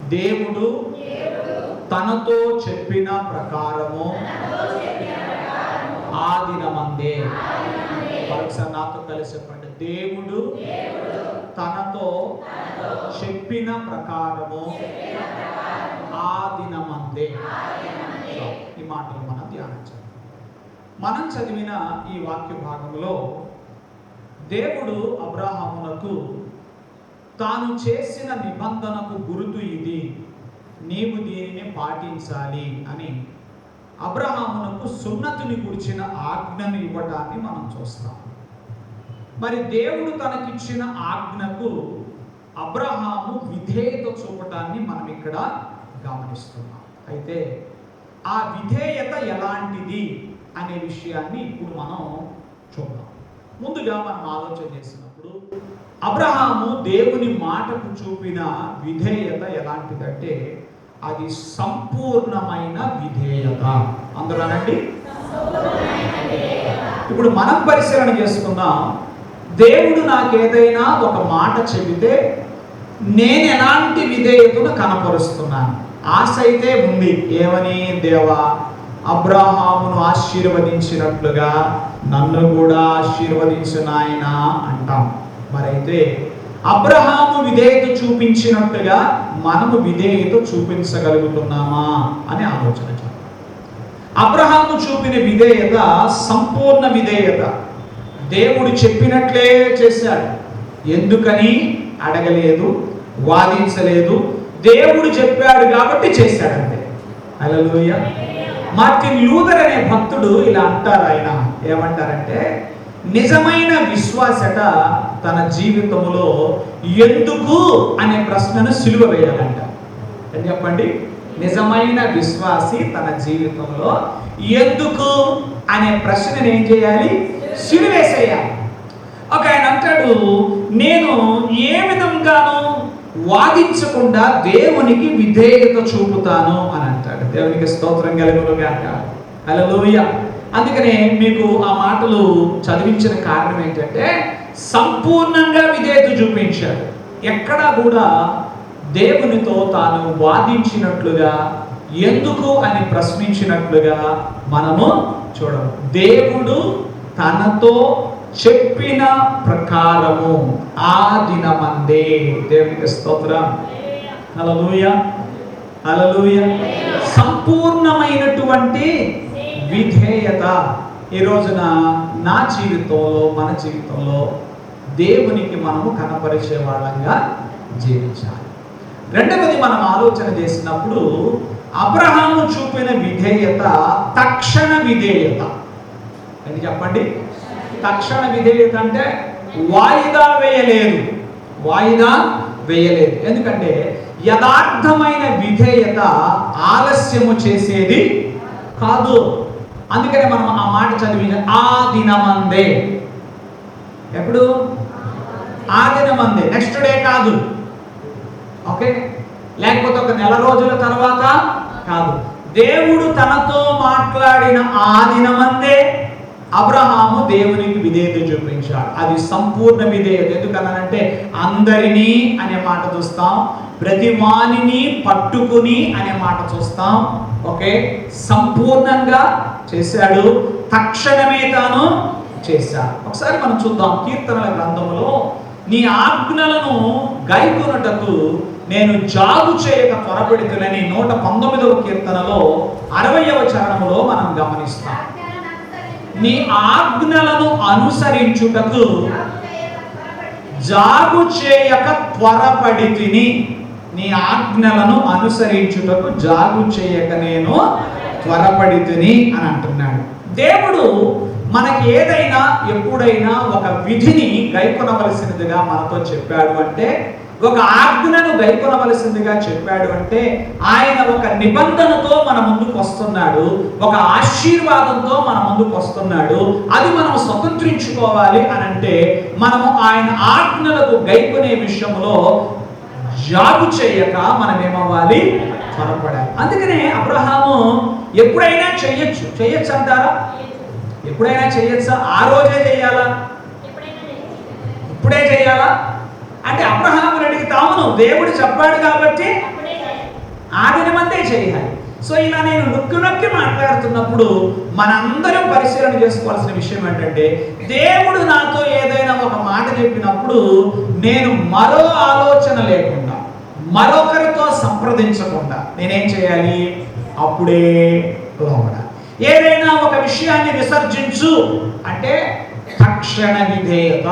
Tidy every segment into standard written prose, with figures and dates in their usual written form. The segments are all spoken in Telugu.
దేవుడు తనతో చెప్పిన ప్రకారము ఆ దినమందే. ఒకసారి నాతో కలిసి చెప్పండి. దేవుడు తనతో చెప్పిన ప్రకారము ఆ దినమందే. ఈ మాటలు మనం ధ్యానించాలి. మనం చదివిన ఈ వాక్య భాగంలో దేవుడు అబ్రహామునకు తాను చేసిన నిబంధనకు గుర్తు ఇది, నీవు దీనిని పాటించాలి అని అబ్రహామునకు సున్నతిని గురించిన ఆజ్ఞను ఇవ్వడాన్ని మనం చూస్తాం. మరి దేవుడు తనకిచ్చిన ఆజ్ఞకు అబ్రహాము విధేయత చూపటాన్ని మనం ఇక్కడ గమనిస్తున్నాం. అయితే ఆ విధేయత ఎలాంటిది అనే విషయాన్ని ఇప్పుడు మనం చూద్దాం. ముందుగా మనం ఆలోచన చేసినప్పుడు అబ్రహాము దేవుని మాటకు చూపిన విధేయత ఎలాంటిదంటే అది సంపూర్ణమైన విధేయత. అందరూ అనండి. ఇప్పుడు మనం పరిశీలన చేసుకుందాం. దేవుడు నాకేదైనా ఒక మాట చెబితే నేను ఎలాంటి విధేయతను కనపరుస్తున్నాను? ఆశ అయితే ఉంది. ఏమని? దేవా, అబ్రహామును ఆశీర్వదించినట్లుగా నన్ను కూడా ఆశీర్వదించు నాయనా అంటాం. మరైతే అబ్రహాము విధేయత చూపించినట్టుగా మనము విధేయత చూపించగలుగుతున్నామా అని ఆలోచన చేద్దాం. అబ్రహాము చూపిన విధేయత సంపూర్ణ విధేయత. దేవుడు చెప్పినట్లే చేశాడు. ఎందుకని అడగలేదు, వాదించలేదు. దేవుడు చెప్పాడు కాబట్టి చేశాడంతే. హల్లెలూయా. మార్టిన్ లూథర్ అనే భక్తుడు ఇలా అంటారు. ఆయన ఏమంటారంటే, నిజమైన విశ్వాసట తన జీవితంలో ఎందుకు అనే ప్రశ్నను సిలువ వేయాలంట. అని చెప్పండి. నిజమైన విశ్వాసి తన జీవితంలో ఎందుకు అనే ప్రశ్నను ఏం చేయాలి? సిలువేసేయాలి. ఒక ఆయన అంటాడు, నేను ఏ విధంగానూ వాదించకుండా దేవునికి విధేయత చూపుతాను అని అంటాడు. దేవునికి స్తోత్రం కలుగును గాక. హల్లెలూయా. అందుకనే మీకు ఆ మాటలు చదివించిన కారణం ఏంటంటే సంపూర్ణంగా విధేయత చూపించాడు. ఎక్కడా కూడా దేవునితో తాను వాదించినట్లుగా, ఎందుకు అని ప్రశ్నించినట్లుగా మనము చూడము. దేవుడు తనతో చెప్పిన ప్రకారము ఆ దినమందే. దేవునికి స్తోత్రం. హల్లెలూయా. హల్లెలూయా. సంపూర్ణమైనటువంటి విధేయత ఈ రోజున నా జీవితంలో, మన జీవితంలో దేవునికి మనము కనపరిచే వాళ్ళంగా జీవించాలి. రెండవది మనం ఆలోచన చేసినప్పుడు అబ్రహాము చూపిన విధేయత తక్షణ విధేయత. అని చెప్పండి. తక్షణ విధేయత అంటే వాయిదా వేయలేదు. వాయిదా వేయలేదు. ఎందుకంటే యథార్థమైన విధేయత ఆలస్యము చేసేది కాదు. అందుకనే మనం ఆ మాట చదివిన ఆ దినమందే. ఎప్పుడు? ఆ దినమందే. నెక్స్ట్ డే కాదు. ఓకే. లేకపోతే ఒక నెల రోజుల తర్వాత కాదు. దేవుడు తనతో మాట్లాడిన ఆ దినమందే అబ్రహాము దేవునికి విధేయత చూపించాడు. అది సంపూర్ణ విధేయత. ఎందుకనంటే అందరినీ అనే మాట చూస్తాం, ప్రతి వానిని పట్టుకుని అనే మాట చూస్తాం. ఓకే. సంపూర్ణంగా చేశాడు. తక్షణమే తాను చేశాడు. ఒకసారి మనం చూద్దాం. కీర్తనల గ్రంథములో నీ ఆజ్ఞలను గైకొనుటకు నేను జాగు చేయక త్వరపెడుతునని 119వ కీర్తనలో 60వ చరణములో మనం గమనిస్తాం. నీ ఆజ్ఞలను అనుసరించుటకు జాగు చేయక త్వరపడితిని. నీ ఆజ్ఞలను అనుసరించుటకు జాగు చేయక నేను త్వరపడితిని అని అంటున్నాడు. దేవుడు మనకి ఏదైనా ఎప్పుడైనా ఒక విధిని గైకొనవలసినదిగా మనతో చెప్పాడు అంటే, ఒక ఆజ్ఞను గైకొనవలసిందిగా చెప్పాడు అంటే, ఆయన ఒక నిబంధనతో మన ముందుకు వస్తున్నాడు, ఒక ఆశీర్వాదంతో మన ముందుకు వస్తున్నాడు. అది మనం స్వతంత్రించుకోవాలి అని అంటే మనము ఆయన ఆజ్ఞలకు గైకొనే విషయంలో జాగు చేయక మనం ఏమవ్వాలి? త్వరపడాలి. అందుకనే అబ్రహాము ఎప్పుడైనా చెయ్యొచ్చు అంటారా? ఎప్పుడైనా చెయ్యొచ్చా? ఆ రోజే చేయాలా? ఇప్పుడే చేయాలా అంటే అబ్రహాముని అడిగితే అవును దేవుడు చెప్పాడు కాబట్టి ఆ దినమందే చేయాలి. సో ఇలా నేను నొక్కి మాట్లాడుతున్నప్పుడు మనందరం పరిశీలన చేసుకోవాల్సిన విషయం ఏంటంటే, దేవుడు నాతో ఏదైనా ఒక మాట చెప్పినప్పుడు నేను మరో ఆలోచన లేకుండా, మరొకరితో సంప్రదించకుండా నేనేం చేయాలి? అప్పుడే లోబడాలి. ఏదైనా ఒక విషయాన్ని విసర్జించు అంటే తక్షణ విధేయత.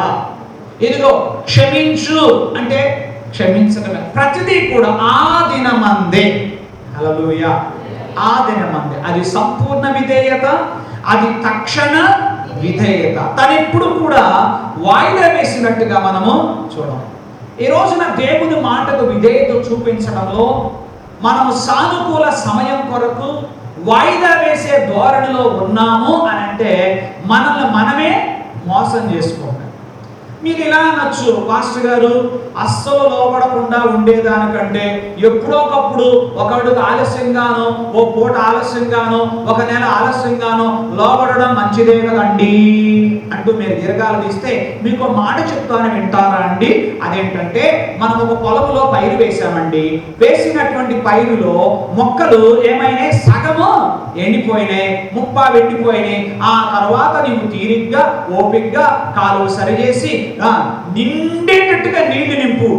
ఇదిగో క్షమించు అంటే క్షమించడమే. ప్రతిదీ కూడా ఆ దినమందే. హల్లెలూయా. ఆ దినమందే. అది సంపూర్ణ విధేయత, అది తక్షణ విధేయత. తనెప్పుడు కూడా వాయిదా వేసినట్టుగా మనము చూడము. ఈ రోజున దేవుని మాటకు విధేయత చూపించడంలో మనము సానుకూల సమయం కొరకు వాయిదా వేసే ధోరణిలో ఉన్నాము అని అంటే మనల్ని మనమే మోసం చేసుకుంటాం. మీరు ఇలా అనొచ్చు, పాస్టర్ గారు అస్సలు లోపడకుండా ఉండేదానికంటే ఎప్పుడోకప్పుడు ఒక అడుగు ఆలస్యంగానో, ఓ పూట ఆలస్యంగానో, ఒక నెల ఆలస్యంగానో లోపడడం మంచిదే కదండి అంటూ మీరు దీర్ఘాలు తీస్తే మీకు మాట చెప్తాను, వింటారా అండి? అదేంటంటే, మనం ఒక పొలంలో పైరు వేసామండి. వేసినటువంటి పైరులో మొక్కలు ఏమైనాయి? సగము ఎండిపోయినాయి, ముప్పా ఎండిపోయినాయి. ఆ తర్వాత నీవు తీరిగ్గా ఓపిగ్గా కాలువ సరిచేసి నిండేటట్టుగా నీళ్లు నింపు.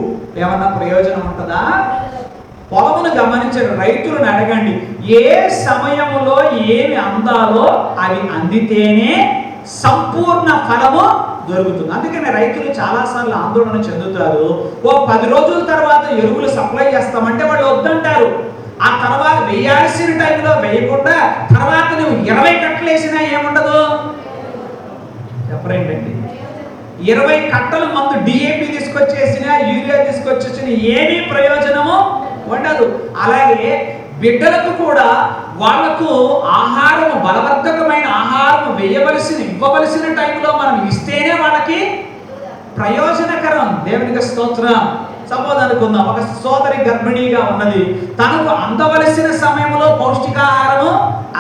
ఏమన్నా ప్రయోజనం ఉంటుందా? పొలమును గమనించండి, రైతులను అడగండి, ఏ సమయంలో ఏమి అందాలో అవి అందితేనే సంపూర్ణ ఫలము దొరుకుతుంది. అందుకని రైతులు చాలాసార్లు ఆందోళన చెందుతారు. ఓ 10 రోజుల తర్వాత ఎరువులు సప్లై చేస్తామంటే వాళ్ళు వద్దంటారు. ఆ తర్వాత వేయాల్సిన టైంలో వేయకుండా తర్వాత నువ్వు 20 కట్టలు వేసినా ఏముండదు? చెప్పరేంటండి? 20 కట్టల మందు డిఏపి తీసుకొచ్చేసినా, యూరియా తీసుకొచ్చేసిన ఏమీ ప్రయోజనము ఉండదు. అలాగే బిడ్డలకు కూడా వాళ్లకు ఆహారం, బలవర్ధకమైన ఆహారం ఇవ్వవలసిన టైంలో మనం ఇస్తేనే వాళ్ళకి ప్రయోజనకరం. దేవునికి స్తోత్రం. సపోజ్ అనుకుందాం, ఒక సోదరి గర్భిణీగా ఉన్నది, తనకు అందవలసిన సమయంలో పౌష్టికాహారము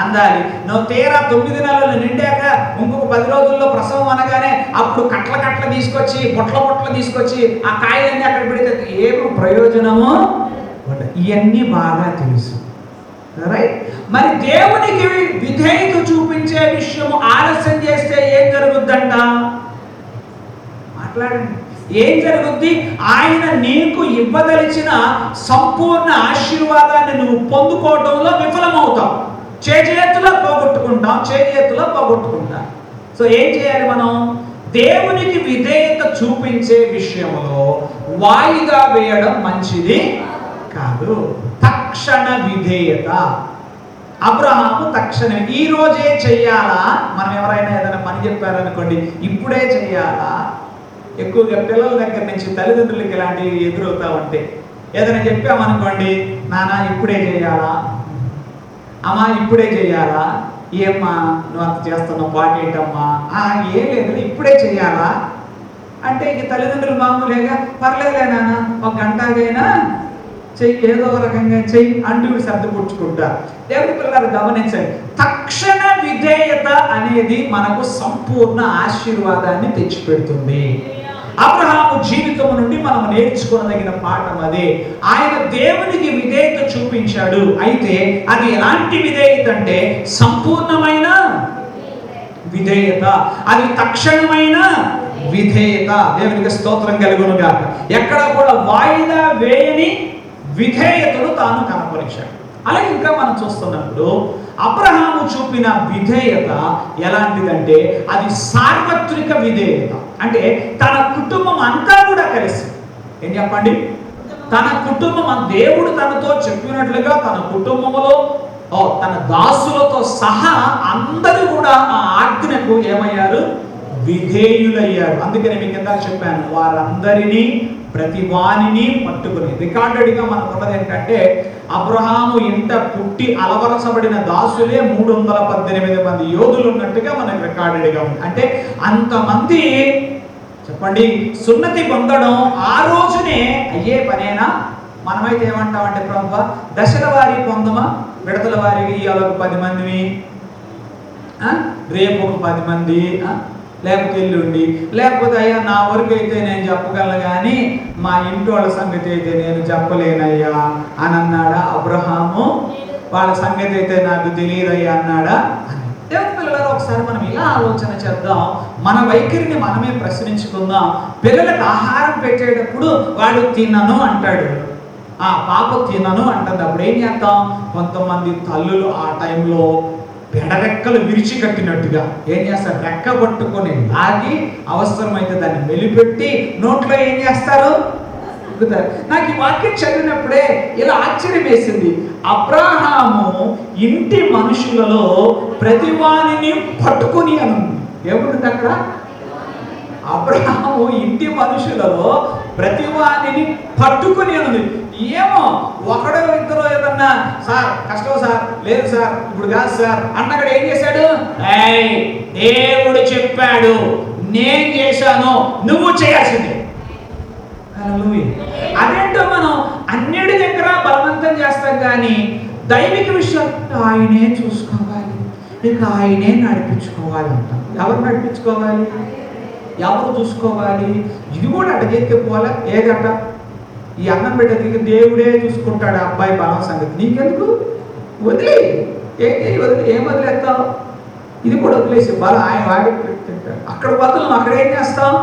అందాలి. నువ్వు తీరా 9 నెలలు నిండాక ఇంకొక 10 రోజుల్లో ప్రసవం అనగానే అప్పుడు కట్ల తీసుకొచ్చి పొట్ల తీసుకొచ్చి ఆ కాయలన్నీ అక్కడ పెడితే ఏమి ప్రయోజనము? ఇవన్నీ బాగా తెలుసు, రైట్? మరి దేవునికి విధేయత చూపించే విషయము ఆలస్యం చేస్తే ఏం జరుగుద్దంట? మాట్లాడండి. ఏం జరుగుద్ది? ఆయన నీకు ఇవ్వదలిచిన సంపూర్ణ ఆశీర్వాదాన్ని నువ్వు పొందుకోవడంలో విఫలమవుతావు. చేతిలో పోగొట్టుకుంటాం. సో ఏం చేయాలి మనం? దేవునికి విధేయత చూపించే విషయంలో వాయిదా వేయడం మంచిది కాదు. తక్షణ విధేయత. అబ్రహాము తక్షణం ఈ రోజే చెయ్యాలా? మనం ఎవరైనా ఏదైనా పని చెప్పారనుకోండి, ఇప్పుడే చెయ్యాలా? ఎక్కువగా పిల్లల దగ్గర నుంచి తల్లిదండ్రులకి ఇలాంటివి ఎదురవుతా ఉంటే, ఏదైనా చెప్పామనుకోండి, నాన్న ఇప్పుడే చేయాలా, అమ్మా ఇప్పుడే చేయాలా, ఏమ్మా నువ్వు అంత చేస్తున్నావు, పాటేంటమ్మా, ఏం లేదు ఇప్పుడే చేయాలా అంటే ఇక తల్లిదండ్రులు మామూలుగా పర్లేదులే నాన్న ఒక గంటకైనా చెయ్యి, ఏదో ఒక రకంగా చెయ్యి అంటూ సర్దుపుచ్చుకుంటారు. దేవుడి పిల్లలు గమనించండి, తక్షణ విధేయత అనేది మనకు సంపూర్ణ ఆశీర్వాదాన్ని తెచ్చిపెడుతుంది. అబ్రహాము జీవితం నుండి మనం నేర్చుకోదగిన పాఠం అదే. ఆయన దేవునికి విధేయత చూపించాడు. అయితే అది ఎలాంటి విధేయత అంటే సంపూర్ణమైన విధేయత, అది తక్షణమైన విధేయత. దేవునికి స్తోత్రం కలుగునుగాక. ఎక్కడ కూడా వాయిదా వేయని విధేయతను తాను కనపరిచాడు. అలాగే ఇంకా మనం చూస్తున్నప్పుడు అబ్రహాము చూపిన విధేయత ఎలాంటిదంటే అది సార్వత్రిక విధేయత. అంటే తన కుటుంబం అంతా కూడా కలిసి, ఏం చెప్పండి, తన కుటుంబం, దేవుడు తనతో చెప్పినట్లుగా తన కుటుంబంలో తన దాసులతో సహా అందరూ కూడా ఆ ఆజ్ఞకు ఏమయ్యారు? విధేయులయ్యారు. అందుకని మీకు ఎంత చెప్పాను, వారందరినీ ప్రతి వాణిని పట్టుకుని. రికార్డెడ్గా మనకు ఉన్నది ఏంటంటే, అబ్రహాము ఇంట పుట్టి అలవరసబడిన దాసులే 318 మంది యోధులు ఉన్నట్టుగా మనకు రికార్డెడ్గా ఉంది. అంటే అంతమంది చెప్పండి సున్నతి పొందడం ఆ రోజునే అయ్యే పనేనా? మనమైతే ఏమంటామంటే, ప్రభువా దశల వారి పొందమా, విడతల వారికి ఇవాళ ఒక 10 మందిని, రేపు ఒక 10 మంది, లేకపోతే ఎల్లుండి, లేకపోతే అయ్యా నా వరకు అయితే నేను చెప్పగలను కానీ మా ఇంటి వాళ్ళ సంగతి అయితే నేను చెప్పలేనయ్యా అని అన్నాడా అబ్రహాము? వాళ్ళ సంగతి అయితే నాకు తెలియదయ్యా అన్నాడా? దేవుని పిల్లలు ఒకసారి మనం ఇలా ఆలోచన చేద్దాం, మన వైఖరిని మనమే ప్రశ్నించుకుందాం. పిల్లలకు ఆహారం పెట్టేటప్పుడు వాడు తినను అంటాడు, ఆ పాప తినను అంటుంది. అప్పుడు ఏం చేద్దాం? కొంతమంది తల్లులు ఆ టైంలో పెడరెక్కలు విరిచి కట్టినట్టుగా ఏం చేస్తారు? రెక్క పట్టుకొని లాగి అవసరమైతే దాన్ని మెలిపెట్టి నోట్లో ఏం చేస్తారు? నాకు ఈ వాక్యం చదివినప్పుడే ఇలా ఆశ్చర్యం వేసింది. అబ్రహాము ఇంటి మనుషులలో ప్రతివానిని పట్టుకుని అని ఏముంటుంది అక్కడ? అబ్రహాము ఇంటి మనుషులలో ప్రతివానిని పట్టుకుని అని. ఏమో ఒకడో ఇద్దరు ఏదన్నా సార్ కష్టం సార్, లేదు సార్ ఇప్పుడు కాదు సార్ అన్నక్కడ ఏం చేశాడు? దేవుడు చెప్పాడు, నేను చేశాను, నువ్వు చేయాల్సిందే. అదేంటో మనం అన్నిటి దగ్గర బలవంతం చేస్తాం కానీ దైవిక విషయం ఆయనే చూసుకోవాలి, ఇక ఆయనే నడిపించుకోవాలి అంటాం. ఎవరు నడిపించుకోవాలి? ఎవరు చూసుకోవాలి? ఇది కూడా అట్ట చేస్తే పోలే. ఏదట ఈ అన్నం పెట్టేది దేవుడే చూసుకుంటాడు అబ్బాయి బలం సంగతి, నీకెందుకు? వదిలే. ఏం వదిలేస్తావు? ఇది కూడా వదిలేసి బలం ఆయన వాడి పెడుతుంటాడు. అక్కడ బదులు అక్కడ ఏం చేస్తాం?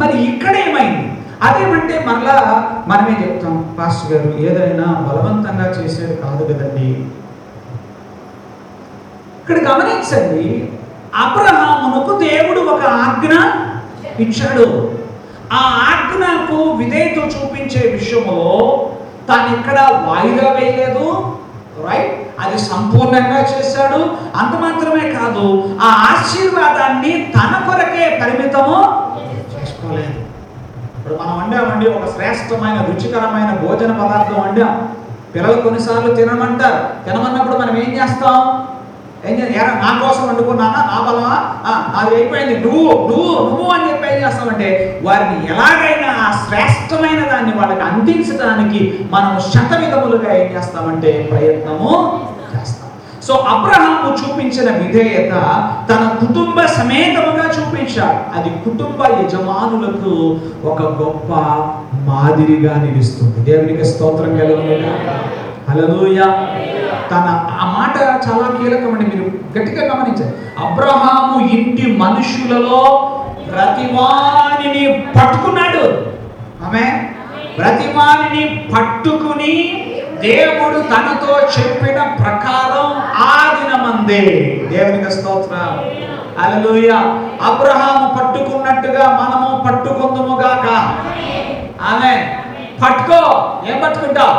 మరి ఇక్కడ ఏమైంది? అదేమంటే మరలా మనమే చెప్తాం, పాస్టర్ గారు ఏదైనా బలవంతంగా చేసేది కాదు కదండి. ఇక్కడ గమనించండి, అబ్రహామునకు దేవుడు ఒక ఆజ్ఞ ఇచ్చాడు. ఆ ఆజ్ఞకు విధేయత చూపించే విషయంలో తాను ఇక్కడ వాయిదా వేయలేదు, రైట్? అది సంపూర్ణంగా చేశాడు. అంత మాత్రమే కాదు, ఆ ఆశీర్వాదాన్ని తన కొరకే పరిమితము చేసుకోలేదు. ఇప్పుడు మనం వండామండి, ఒక శ్రేష్టమైన రుచికరమైన భోజన పదార్థం వండాం. పిల్లలు కొన్నిసార్లు తినమంటారు. తినమన్నప్పుడు మనం ఏం చేస్తాం? నా కోసం వండుకున్నానా, నా బలమా, నాది అయిపోయింది, నువ్వు అని చెప్పి ఏం చేస్తామంటే వారిని ఎలాగైనా ఆ శ్రేష్టమైన దాన్ని వాళ్ళకి అందించడానికి మనం శతవిధములుగా ఏం చేస్తామంటే ప్రయత్నము చేస్తాం. సో అబ్రహాము చూపించిన విధేయత తన కుటుంబ సమేతముగా చూపించాడు. అది కుటుంబ యజమానులకు ఒక గొప్ప మాదిరిగా నిలుస్తుంది. దేవునికి స్తోత్రం కలుగునుగా. హల్లెలూయా. తన ఆ మాట చాలా కీలకమండి, మీరు గట్టిగా గమనించండి. అబ్రహాము ఇంటి మనుషులలో ప్రతివానిని పట్టుకున్నాడు. ఆమె ప్రతివానిని పట్టుకుని దేవుడు తనతో చెప్పిన ప్రకారం ఆ దినమందే. దేవునికి స్తోత్రం. హల్లెలూయా. అబ్రహాము పట్టుకున్నట్టుగా మనము పట్టుకుందుము గాక. ఆమేన్. పట్టుకో. ఏం పట్టుకుంటావు?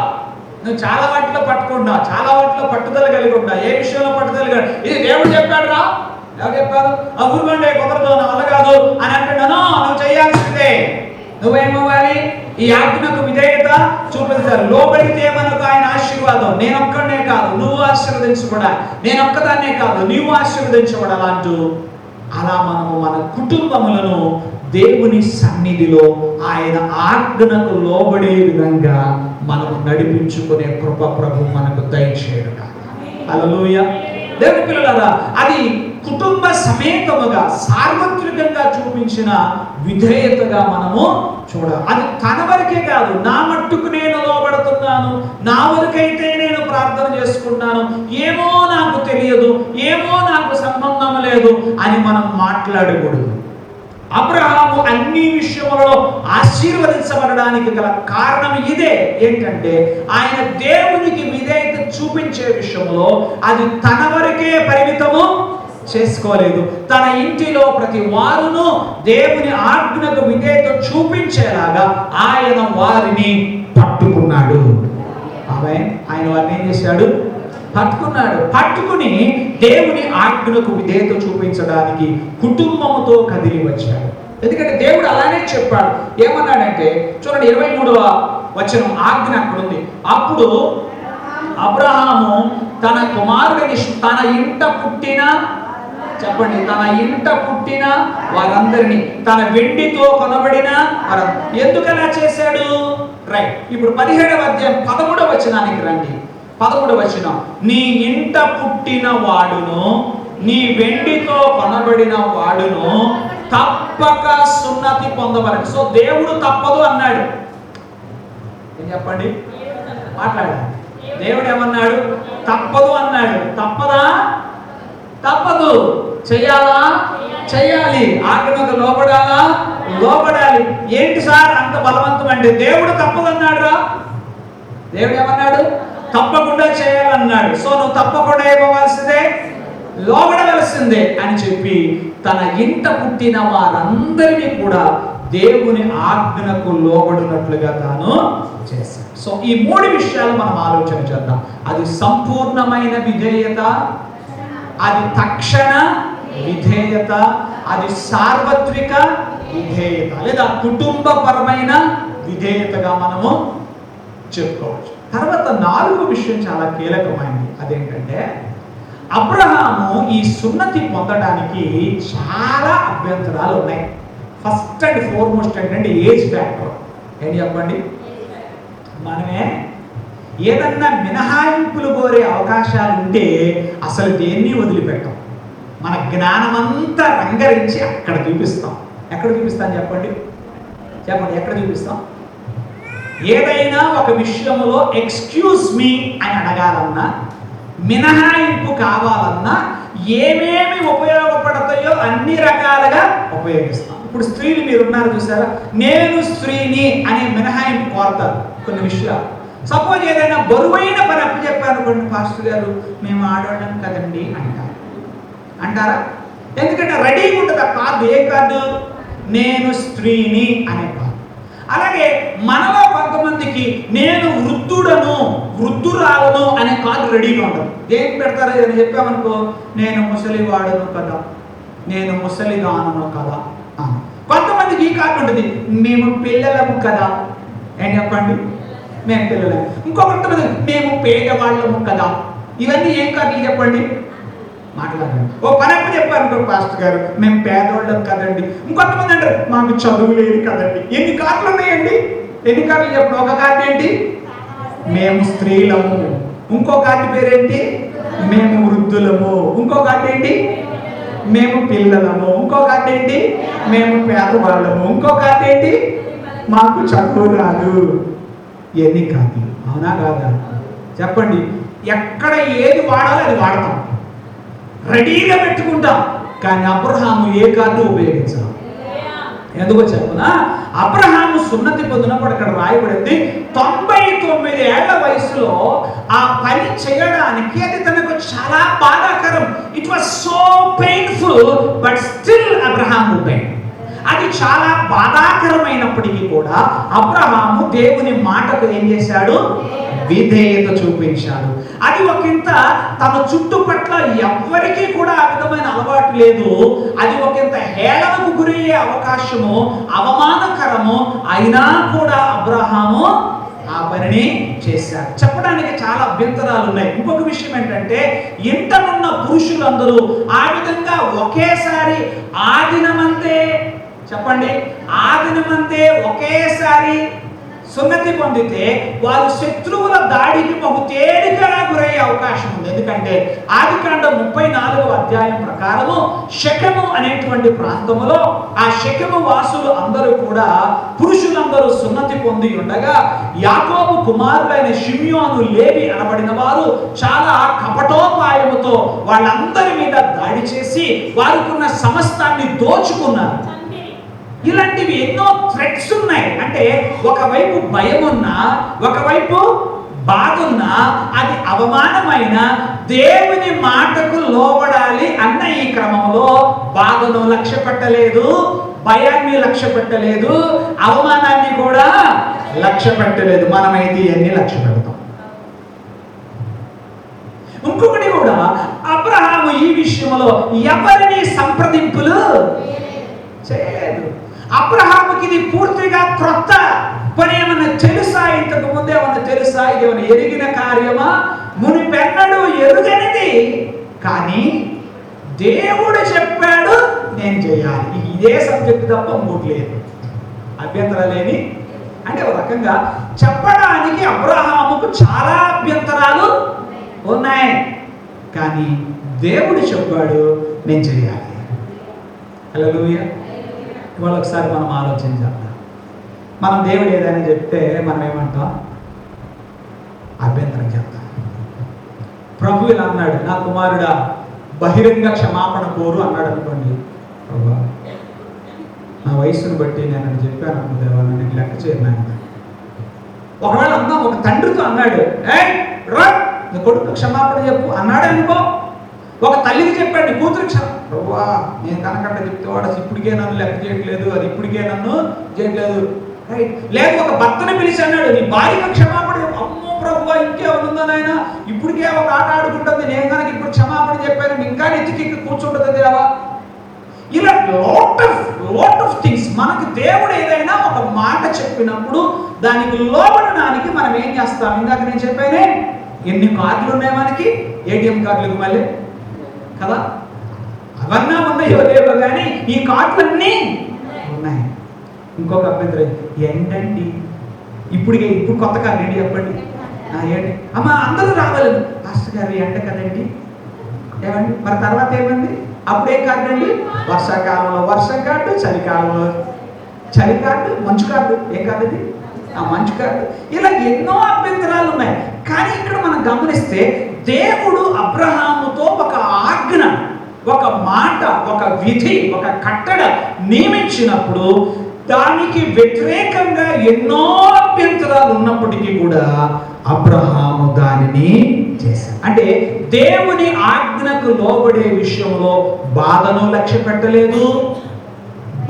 నువ్వు చాలా వాటిలో పట్టుకుంటావు, చాలా వాటిలో పట్టుదల కలిగి ఉంటావు. ఏ విషయంలో పట్టుదల కలిగి? ఇది దేవుడు చెప్పాడు రా, ఎవరు చెప్పారు? ఆ ఊరుకోండి, కుదరదు, నా వల్ల కాదు అని అంటున్నాను. నువ్వు చేయాల్సిందే. నువ్వేమవ్వాలి? ఈ ఆజ్ఞకు విధేయత చూపించాలి. లోబడితే మనకు ఆయన ఆశీర్వాదం. నేనొక్కడనే కాదు, నువ్వు ఆశీర్వదించబడాలి. నేనొక్కదాన్నే కాదు, నీవు ఆశీర్వదించబడాలి అంటూ అలా మనము మన కుటుంబములను దేవుని సన్నిధిలో ఆయన ఆజ్ఞకు లోబడే విధంగా మనము నడిపించుకునే కృప ప్రభు మనకు దయచేయుట. హల్లెలూయా. దేవుని పిల్లలారా, అది కుటుంబ సమేతముగా సార్వత్రికంగా చూపించిన విధేయతగా మనము చూడాలి. అది తన వరకే కాదు, నా మట్టుకు నేను లోబడుతున్నాను, నా వరకైతే నేను ప్రార్థన చేసుకున్నాను, ఏమో నాకు తెలియదు, ఏమో నాకు సంబంధం లేదు అని మనం మాట్లాడకూడదు. అబ్రహాము అన్ని విషయములలో ఆశీర్వదించబడడానికి గల కారణం ఇదే. ఏంటంటే ఆయన దేవునికి విధేయత చూపించే విషయంలో అది తన వరకే పరిమితము చేసుకోలేదు. తన ఇంటిలో ప్రతి వారును దేవుని ఆజ్ఞకు విధేయత చూపించేలాగా ఆయన వారిని పట్టుకున్నాడు. ఆయన వారిని ఏం చేశాడు? పట్టుకున్నాడు. పట్టుకుని దేవుని ఆజ్ఞకు విధేయత చూపించడానికి కుటుంబముతో కదిలి వచ్చాడు. ఎందుకంటే దేవుడు అలానే చెప్పాడు. ఏమన్నాడంటే చూడండి, 23వ వచనం ఆజ్ఞ అక్కడ ఉంది. అప్పుడు అబ్రహాము తన కుమారుడిని తన ఇంట పుట్టిన, చెప్పండి, తన ఇంట పుట్టిన వారందరినీ, తన వెండితో కొనబడిన ఎందుకలా చేశాడు? రైట్. ఇప్పుడు 17వ అధ్యాయం 13వ వచనానికి రండి. 13వ వచనం, నీ ఇంట పుట్టిన వాడును నీ వెండితో కొనబడిన వాడును తప్పక సున్నతి పొందవలెను. సో దేవుడు తప్పదు అన్నాడు. ఏం చెప్పండి, మాట్లాడాలి. దేవుడు ఏమన్నాడు? తప్పదు అన్నాడు. తప్పదా? తప్పదు. చెయ్యాలా? చెయ్యాలి. ఆజ్ఞకు లోబడాలా? లోబడాలి. ఏంటి సార్ అంత బలవంతం అంటే? దేవుడు తప్పదు అన్నాడురా. దేవుడు ఏమన్నాడు? తప్పకుండా చేయాలన్నాడు. సో నువ్వు తప్పకుండా ఏమవలసిందే, లోబడవలసిందే అని చెప్పి తన ఇంట పుట్టిన వారందరినీ కూడా దేవుని ఆజ్ఞకు లోబడినట్లుగా తాను చేశాడు. సో ఈ 3 విషయాలు మనం ఆలోచన చేద్దాం. అది సంపూర్ణమైన విధేయత, అది తక్షణ విధేయత, అది సార్వత్రిక విధేయత, లేదా కుటుంబపరమైన విధేయతగా మనము చెప్పుకోవచ్చు. తర్వాత 4వ విషయం చాలా కీలకమైనది. అదేంటంటే అబ్రహాము ఈ సున్నతి పొందడానికి చాలా అభ్యంతరాలు ఉన్నాయి. ఫస్ట్ అండ్ ఫార్మోస్ట్ ఏంటంటే ఏజ్ ఫ్యాక్టర్. ఏంటి చెప్పండి, మనమే ఏదన్నా మినహాయింపులు కోరే అవకాశాలు ఉంటే అసలు దేన్ని వదిలిపెట్టాం. మన జ్ఞానమంతా రంగరించి అక్కడ చూపిస్తాం. ఎక్కడ చూపిస్తాం చెప్పండి, చెప్పండి, ఎక్కడ చూపిస్తాం? ఏదైనా ఒక విషయంలో ఎక్స్క్యూజ్ మీ అని అడగాలన్నా, మినహాయింపు కావాలన్నా ఏమేమి ఉపయోగపడతాయో అన్ని రకాలుగా ఉపయోగిస్తాం. ఇప్పుడు స్త్రీలు మీరు ఉన్నారు చూసారా, నేను స్త్రీని అనే మినహాయింపు కోరతారు కొన్ని విషయాలు. సపోజ్ ఏదైనా బరువైన పని అప్పు చెప్పారనుకోండి, పాస్టర్ గారు మేము ఆడవాళ్ళం కదండి అంటారా? ఎందుకంటే రెడీగా ఉంటుంది ఆ కార్డు. ఏ కార్డు? నేను స్త్రీని అనే కార్డు. అలాగే మనలో కొంతమందికి నేను వృద్ధుడను, వృద్ధురాలను అనే కార్డు రెడీగా ఉండదు. దేనికి పెడతారో అని చెప్పామనుకో, నేను ముసలివాడను కదా, నేను ముసలిదానను కదా. కొంతమందికి ఈ కార్డు ఉంటుంది, మేము పిల్లలము కదా. ఏం చెప్పండి, మేము పిల్లలము. ఇంకొకటి మేము పేదవాళ్ళము కదా. ఇవన్నీ ఏం కార్డులు చెప్పండి, మాట్లాడండి. ఓ పనప్పు చెప్పారు పాస్టర్ గారు, మేము పేదవాళ్ళం కదండి. ఇంకొంతమంది అంటారు మాకు చదువు లేదు కదండి. ఎన్ని కార్డులు ఉన్నాయండి? ఎన్ని కార్డులు చెప్పండి. ఒక కార్డు ఏంటి, మేము స్త్రీలము. ఇంకో కార్డు పేరేంటి, మేము వృద్ధులము. ఇంకో కార్డు ఏంటి, మేము పిల్లలము. ఇంకో కార్డు ఏంటి, మేము పేదవాళ్ళము. ఇంకో కార్డు ఏంటి, మాకు చదువు రాదు. ఎన్ని కార్డులు, అవునా కాదా? చెప్పండి. ఎక్కడ ఏది వాడాలో అది వాడతాం, రెడీగా పెట్టుకుంటాం. కానీ అబ్రహాము ఏ కార్డు ఉపయోగించాలి? ఎందుకో చెప్పనా? అబ్రహాము సున్నతి పొందినప్పుడు అక్కడ రాయబడింది 99 ఏళ్ల వయసులో ఆ పని చేయడానికి అది తనకు చాలా బాధాకరం. It was so painful, but still Abraham obeyed. అది చాలా బాధాకరమైనప్పటికీ కూడా అబ్రహాము దేవుని మాటకు ఏం చేశాడు? విధేయత చూపించాడు. అది ఒకంత తన చుట్టుపట్ల ఎవ్వరికీ కూడా ఆ విధమైన అలవాటు లేదు. అది ఒకంత హేళనకు గురయ్యే అవకాశము, అవమానకరము అయినా కూడా అబ్రహాము ఆ పనిని చేశాడు. చెప్పడానికి చాలా అభ్యంతరాలు ఉన్నాయి. ఇంకొక విషయం ఏంటంటే, ఇంటనున్న పురుషులందరూ ఆ విధంగా ఒకేసారి ఆదినమంతే, చెప్పండి, ఆదినమంతే ఒకేసారి సున్నతి పొందితే వారు శత్రువుల దాడికి బహు తేలికగా గురయ్యే అవకాశం ఉంది. ఎందుకంటే ఆదికాండం 34వ అధ్యాయం ప్రకారము షెకెము అనేటువంటి ప్రాంతములో ఆ షెకెము వాసులు అందరూ కూడా పురుషులందరూ సున్నతి పొంది ఉండగా యాకోబు కుమారులైన షిమ్యోను, లేవి అనబడిన వారు చాలా కపటోపాయముతో వాళ్ళందరి మీద దాడి చేసి వారికున్న సమస్తాన్ని దోచుకున్నారు. ఇలాంటివి ఎన్నో థ్రెట్స్ ఉన్నాయి. అంటే ఒకవైపు భయం ఉన్నా, ఒకవైపు బాధ ఉన్నా, అది అవమానమైన దేవుని మాటకు లోబడాలి అన్న ఈ క్రమంలో బాధను లక్ష్య పెట్టలేదు, భయాన్ని లక్ష్య పెట్టలేదు, అవమానాన్ని కూడా లక్ష్య పెట్టలేదు. మనమైతే ఇవన్నీ లక్ష్య పెడతాం. ఇంకొకటి కూడా, అబ్రహాము ఈ విషయంలో ఎవరిని సంప్రదింపులు చేయలేదు. అబ్రహాముకి ఇది పూర్తిగా క్రొత్త పని. ఏమన్నా తెలుసా? ఇంతకు ముందు ఏమన్నా తెలుసా? ఇది ఏమన్నా ఎరిగిన కార్యమా? మునిపెన్నడు ఎరుగనిది. కానీ దేవుడు చెప్పాడు నేను చేయాలి. ఇదే సబ్జెక్ట్ తప్ప ఇంకోటి లేదు. అభ్యంతరాలేని అంటే ఒక రకంగా చెప్పడానికి అబ్రహాముకు చాలా అభ్యంతరాలు ఉన్నాయి. కానీ దేవుడు చెప్పాడు నేను చేయాలి. హల్లెలూయా. ఇవాళ ఒకసారి మనం ఆలోచన చేద్దాం. మనం దేవుడు ఏదైనా చెప్తే మనం ఏమంటాం? అభ్యంతరం చెప్తాం. ప్రభు ఇలా అన్నాడు, నా కుమారుడా బహిరంగ క్షమాపణ కోరు అన్నాడు అనుకోండి, ప్రభా నా వయసును బట్టి నేను అని చెప్పాను అనుకో, దేవా నేను లెక్క చేయను ఆయన. ఒకవేళ అన్నా ఒక తండ్రితో అన్నాడు, నీ కొడుకు క్షమాపణ చెప్పు అన్నాడు అనుకో. ఒక తల్లికి చెప్పాడు, నీ కూతురు ప్రభా నేను కనకంట చెప్తే వాడు ఇప్పటికే నన్ను లెక్క చేయట్లేదు, అది ఇప్పటికే నన్ను చేయట్లేదు, రైట్. లేదు ఒక భర్తని పిలిచి అన్నాడు, నీ భార్యకు క్షమాపణ చెప్పు. అమ్మో ప్రభువా ఇంకే ఉందా నాయన, ఇప్పటికే ఒక ఆట ఆడుకుంటుంది, నేను కనుక ఇప్పుడు క్షమాపణ చెప్పాను ఇంకా నెత్తికి కూర్చుంటుంది దేవా. ఇలా లాట్ ఆఫ్ థింగ్స్. మనకి దేవుడు ఏదైనా ఒక మాట చెప్పినప్పుడు దానికి లోబడడానికి మనం ఏం చేస్తాం? ఇందాక నేను చెప్పానే, ఎన్ని కార్డులు ఉన్నాయి మనకి, ఏటీఎం కార్డులకు మళ్ళీ కదా, అవన్నా ఉన్నాయో లేవో కానీ ఈ కార్డులన్నీ ఉన్నాయి. ఇంకొక అభ్యంతరం ఏంటండి, ఇప్పుడు కొత్త కార్డు ఏంటి చెప్పండి. ఏంటి అమ్మ అందరూ రావాలి పాస్టర్ గారు ఎండ కదండి, ఏమండి మరి తర్వాత ఏమండి? అప్పుడే కార్డు అండి, వర్షాకాలంలో వర్షం కార్డు, చలికాలంలో చలి కార్డు, మంచు కార్డు. ఏ కార్డు అది? ఆ మంచు కార్డు. ఇలా ఎన్నో అభ్యంతరాలు ఉన్నాయి. కానీ ఇక్కడ మనం గమనిస్తే దేవుడు అబ్రహాముతో ఒక ఆజ్ఞ, ఒక మాట, ఒక విధి, ఒక కట్టడ నియమించినప్పుడు దానికి వ్యతిరేకంగా ఎన్నో అభ్యంతరాలు ఉన్నప్పటికీ కూడా అబ్రహాము దానిని చేశాడు. అంటే దేవుని ఆజ్ఞకు లోబడే విషయంలో బాధను లక్ష్య పెట్టలేదు,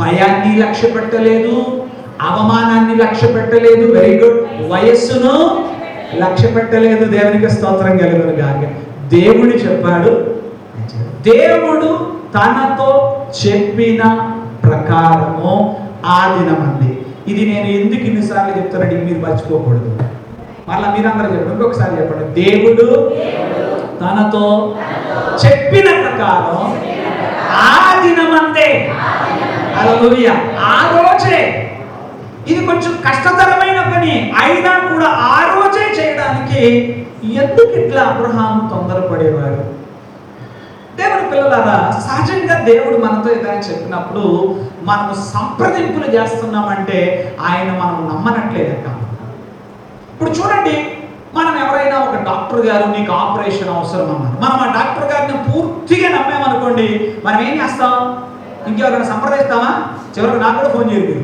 భయాన్ని లక్ష్య పెట్టలేదు, అవమానాన్ని లక్ష్య పెట్టలేదు, వెరీ గుడ్, వయస్సును లక్ష్య పెట్టలేదు. దేవునికి స్తోత్రం కలుగును గాక. దేవుడు చెప్పాడు, దేవుడు తనతో చెప్పిన ప్రకారము ఆ దినమంది. ఇది నేను ఎందుకు ఇన్నిసార్లు చెప్తానండి, మీరు మర్చిపోకూడదు. మళ్ళీ మీరందరూ చెప్పండి, ఇంకొకసారి చెప్పండి. దేవుడు తనతో చెప్పిన ప్రకారం ఆ దినమందే, హల్లెలూయా, ఆ రోజే. ఇది కొంచెం కష్టతరమైన పని అయినా కూడా ఆ రోజే చేయడానికి ఎందుకు ఇట్లా అబ్రహాము తొందరపడేవాడు? దేవుని పిల్లలారా, సహజంగా దేవుడు మనతో ఏదైనా చెప్పినప్పుడు మనము సంప్రదింపులు చేస్తున్నామంటే ఆయన మనం నమ్మనట్లేదు. ఇప్పుడు చూడండి, మనం ఎవరైనా ఒక డాక్టర్ గారు నీకు ఆపరేషన్ అవసరం అన్నారు, మనం ఆ డాక్టర్ గారిని పూర్తిగా నమ్మామనుకోండి, మనం ఏం చేస్తాం? ఇంకెవరైనా సంప్రదిస్తామా? చివరికి నాకు కూడా ఫోన్ చేయరు,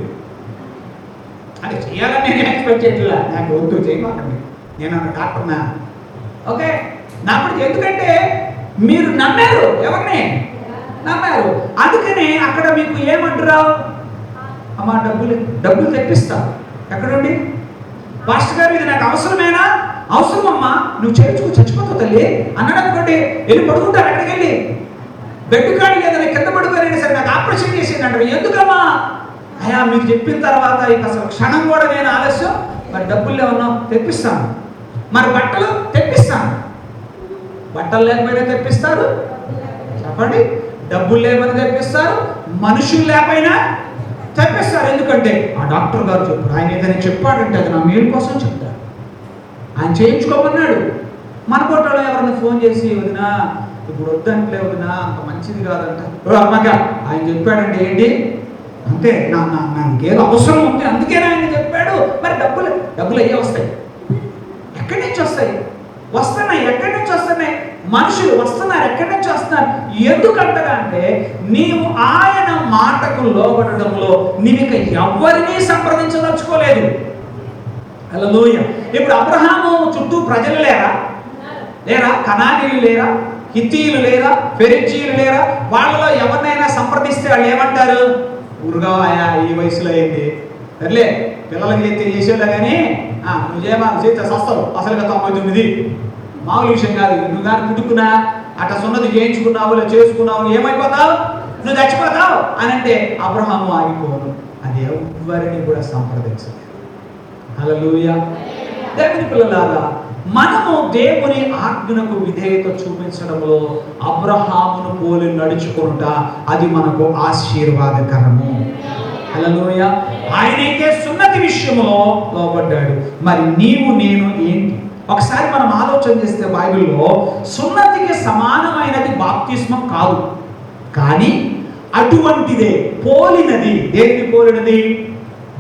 అది చేయాలని నేను ఎక్స్పెక్ట్ చేయట్లా, నాకు వద్దు చేయమాకండి, నేను అన్న డాక్టర్నా, ఓకే నాకు. ఎందుకంటే మీరు నమ్మారు, ఎవరిని నమ్మారు, అందుకనే అక్కడ మీకు ఏమంటారు? అమ్మా డబ్బులు తెప్పిస్తావు. ఎక్కడుండి? పాస్టర్ గారు ఇది నాకు అవసరమేనా? అవసరమమ్మా, నువ్వు చేయించుకు చచ్చిపోతావు తల్లి అన్నాడు అనుకోండి, వెళ్ళి పడుకుంటారు. అక్కడికి వెళ్ళి బెడ్ కాడి లేదా కింద పడుకోలేని సరే నాకు ఆపరేషన్ చేసింది అంటారు. ఎందుకమ్మా? అయ్యా మీకు చెప్పిన తర్వాత ఇక అసలు క్షణం కూడా నేను ఆలస్యం. మరి డబ్బులు ఏమన్నా తెప్పిస్తాను, మరి బట్టలు తెప్పిస్తాను. బట్టలు లేకపోయినా తెప్పిస్తారు, చెప్పండి. డబ్బులు లేకపోయినా తెప్పిస్తారు, మనుషులు లేకపోయినా తెప్పిస్తారు. ఎందుకంటే ఆ డాక్టర్ గారు చెప్పారు, ఆయన ఏదైనా చెప్పాడంటే అది నా మేలు కోసం చెప్తారు, ఆయన చేయించుకోమన్నాడు. మన కోటలో ఎవరైనా ఫోన్ చేసి వదినా ఇప్పుడు వద్దంటే వదినా అంత మంచిది కాదంట, అమ్మాక ఆయన చెప్పాడంటే ఏంటి అంతే, నాకేదో అవసరం ఉంది అందుకేనా ఆయన చెప్పాడు. మరి డబ్బులు అయ్యే వస్తాయి, ఎక్కడి నుంచి వస్తాయి? వస్తున్నాయి, ఎక్కడి నుంచి వస్తున్నాయి? మనుషులు వస్తున్నారు, ఎక్కడి నుంచి వస్తున్నారు? ఎందుకంటగా అంటే నీవు ఆయన మాటకు లోబడడంలో నీవిక ఎవరినీ సంప్రదించదలుచుకోలేదు. హల్లెలూయా. ఇప్పుడు అబ్రహాము చుట్టూ ప్రజలు లేరా? కనానీయులు లేరా? హిత్తీయులు లేరా? ఫెరిజ్జీయులు లేరా? వాళ్ళలో ఎవరినైనా సంప్రదిస్తే వాళ్ళు ఏమంటారు? ఊరుగా ఈ వయసులో ఏంటి సర్లే, పిల్లలకి చేసేలా కానీ నువ్వు చేస్తే సస్తావు, అసలుగా 99 మామూలు విషయం కాదు. నువ్వు కానీ పుట్టుకున్నా అట్లా సున్నది చేయించుకున్నావు లేదా చేసుకున్నావు, ఏమైపోతావు? నువ్వు చచ్చిపోతావు అని అంటే అబ్రహాము ఆగిపోను, అది ఎవరిని కూడా సంప్రదించలేదు. హల్లెలూయా. దేవుని పిల్లలారా, మనము దేవుని ఆజ్ఞకు విధేయత చూపించడంలో అబ్రహామును పోలి నడుచుకుంట అది మనకు ఆశీర్వాదకరము. హల్లెలూయా. ఆయనైతే సున్నతి విషయంలో లోబడ్డాడు. మరి నీవు నేను ఏంటి? ఒకసారి మనం ఆలోచన చేస్తే బైబిల్లో సున్నతికి సమానమైనది బాప్తిస్మం కాదు, కానీ అటువంటిదే పోలినది. దేనికి పోలినది?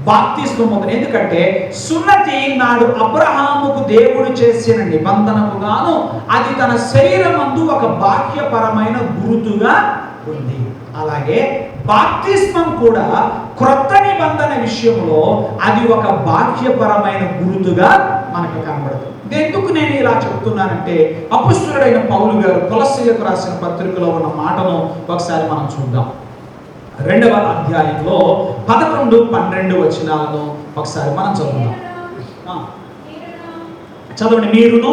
బాప్తిస్మం. ఎందుకంటే సున్నతి నాడు అబ్రహాముకు దేవుడు చేసిన నిబంధనకు గాను అది తన శరీరమందు ఒక బాహ్యపరమైన గురుతుగా ఉంది. అలాగే బాప్తిస్మం కూడా క్రొత్త నిబంధన విషయంలో అది ఒక బాహ్యపరమైన గురుతుగా మనకు కనబడుతుంది. ఎందుకు నేను ఇలా చెప్తున్నానంటే, అపొస్తలుడైన పౌలు గారు కొలస్సీయులకు రాసిన పత్రికలో ఉన్న మాటను ఒకసారి మనం చూద్దాం. 2వ అధ్యాయంలో 11, 12 వచనాలను ఒకసారి మనం చదువుదాం. చదవండి. మీరును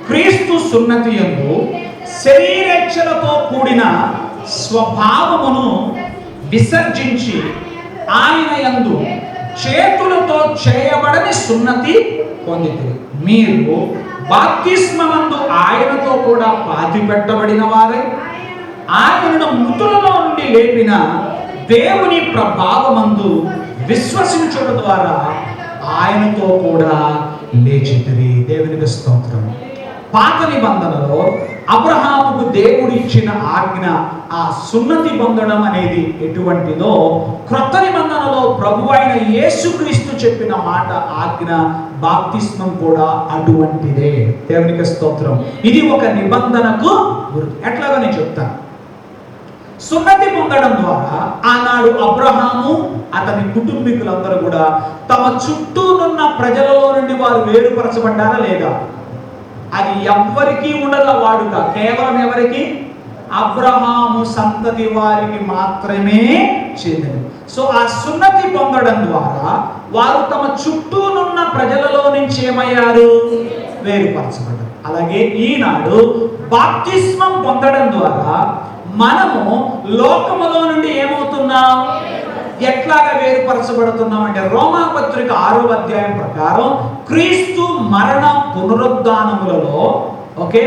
క్రీస్తు సున్నతి యందు శరీరేచ్ఛలతో కూడిన స్వభావమును విసర్జించి ఆయన యందు చేతులతో చేయబడని సున్నతి పొందితిరి. మీరు బాప్తిస్మమందు ఆయనతో కూడా పాతి పెట్టబడిన వారై ఆయనను మృతులలో నుండి లేపిన దేవుని ప్రభావమందు విశ్వసించడం ద్వారా ఆయనతో కూడా లేచితిరి. దేవునికి స్తోత్రం. పాత నిబంధనలో అబ్రహాముకు దేవుడు ఇచ్చిన ఆజ్ఞ, ఆ సున్నతి పొందడం అనేది ఎటువంటిదో, క్రొత్త నిబంధనలో ప్రభువైన యేసుక్రీస్తు చెప్పిన మాట, ఆజ్ఞ, బాప్తిస్మం కూడా అటువంటిదే. దేవునికి స్తోత్రం. ఇది ఒక నిబంధనకు గుర్తు. ఎట్లాగో నేను చెప్తాను. సున్నతి పొందడం ద్వారా ఆనాడు అబ్రహాము అతని కుటుంబీకులందరూ కూడా తమ చుట్టూనున్న ప్రజలలో నుండి వారు వేరుపరచబడ్డారా లేదా? అది ఎవ్వరికీ ఉండదు వాడుక. కేవలం ఎవరికి? అబ్రహాము సంతతి వారికి మాత్రమే చెందినది. సో ఆ సున్నతి పొందడం ద్వారా వారు తమ చుట్టూనున్న ప్రజలలో నుంచి ఏమయ్యారు? వేరుపరచబడ్డారు. అలాగే ఈనాడు బాప్తిస్మం పొందడం ద్వారా మనము లోకములో నుండి ఏమవుతున్నాం? ఎట్లాగా వేరుపరచబడుతున్నాం అంటే, రోమాపత్రిక 6వ అధ్యాయం ప్రకారం క్రీస్తు మరణ పునరుద్ధానములలో